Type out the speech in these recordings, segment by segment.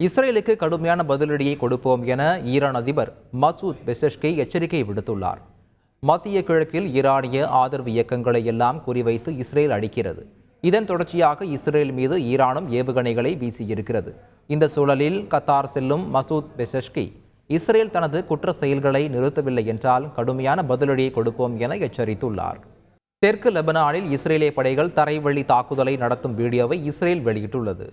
இஸ்ரேலுக்கு கடுமையான பதிலடியை கொடுப்போம் என ஈரான் அதிபர் மசூத் பெசஷ்கி எச்சரிக்கை விடுத்துள்ளார். மத்திய கிழக்கில் ஈரானிய ஆதரவு இயக்கங்களை எல்லாம் குறிவைத்து இஸ்ரேல் அடிக்கிறது. இதன் தொடர்ச்சியாக இஸ்ரேல் மீது ஈரானும் ஏவுகணைகளை வீசியிருக்கிறது. இந்த சூழலில் கத்தார் செல்லும் மசூத் பெசஷ்கி இஸ்ரேல் தனது குற்ற செயல்களை நிறுத்தவில்லை என்றால் கடுமையான பதிலடியை கொடுப்போம் என எச்சரித்துள்ளார். தெற்கு லெபனானில் இஸ்ரேலிய படைகள் தரைவழி தாக்குதலை நடத்தும் வீடியோவை இஸ்ரேல் வெளியிட்டுள்ளது.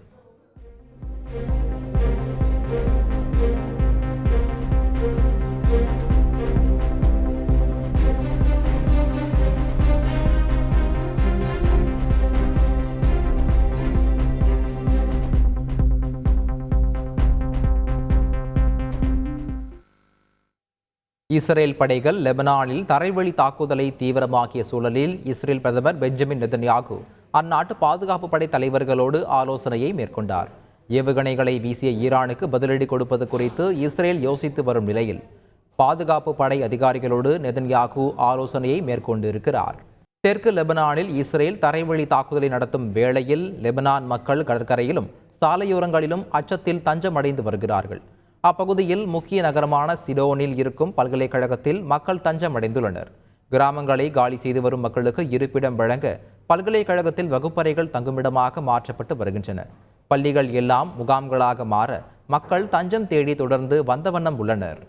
இஸ்ரேல் படைகள் லெபனானில் தரைவழி தாக்குதலை தீவிரமாக்கிய சூழலில் இஸ்ரேல் பிரதமர் பெஞ்சமின் நெதன்யாகு அந்நாட்டு பாதுகாப்பு படை தலைவர்களோடு ஆலோசனையை மேற்கொண்டார். ஏவுகணைகளை வீசிய ஈரானுக்கு பதிலடி கொடுப்பது குறித்து இஸ்ரேல் யோசித்து வரும் நிலையில் பாதுகாப்பு படை அதிகாரிகளோடு நெதன்யாகு ஆலோசனையை மேற்கொண்டிருக்கிறார். தெற்கு லெபனானில் இஸ்ரேல் தரைவழி தாக்குதலை நடத்தும் வேளையில் லெபனான் மக்கள் கடற்கரையிலும் சாலையோரங்களிலும் அச்சத்தில் தஞ்சமடைந்து வருகிறார்கள். அப்பகுதியில் முக்கிய நகரமான சிடோனில் இருக்கும் பல்கலைக்கழகத்தில் மக்கள் தஞ்சமடைந்துள்ளனர். கிராமங்களை காலி செய்து வரும் மக்களுக்கு இருப்பிடம் வழங்க பல்கலைக்கழகத்தில் வகுப்பறைகள் தங்குமிடமாக மாற்றப்பட்டு வருகின்றன. பள்ளிகள் எல்லாம் முகாம்களாக மாற மக்கள் தஞ்சம் தேடி தொடர்ந்து வந்த வண்ணம் உள்ளனர்.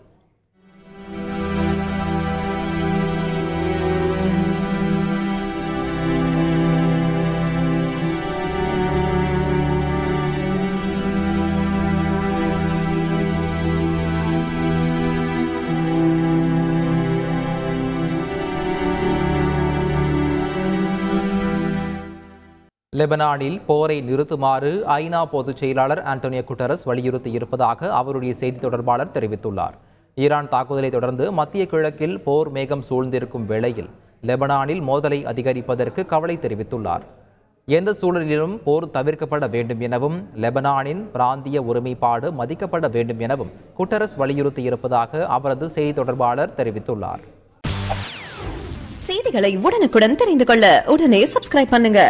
லெபனானில் போரை நிறுத்துமாறு ஐநா பொதுச் செயலாளர் ஆண்டோனியோ குட்டரஸ் வலியுறுத்தி இருப்பதாக அவருடைய செய்தி தொடர்பாளர் தெரிவித்துள்ளார். ஈரான் தாக்குதலை தொடர்ந்து மத்திய கிழக்கில் போர் மேகம் சூழ்ந்திருக்கும் வேளையில் லெபனானில் மோதலை அதிகரிப்பதற்கு கவலை தெரிவித்துள்ளார். எந்த சூழலிலும் போர் தவிர்க்கப்பட வேண்டும் எனவும் லெபனானின் பிராந்திய ஒருமைப்பாடு மதிக்கப்பட வேண்டும் எனவும் குட்டரஸ் வலியுறுத்தி இருப்பதாக அவரது செய்தி தொடர்பாளர் தெரிவித்துள்ளார். செய்திகளை உடனுக்குடன் தெரிந்து கொள்ள உடனே சப்ஸ்கிரைப் பண்ணுங்க.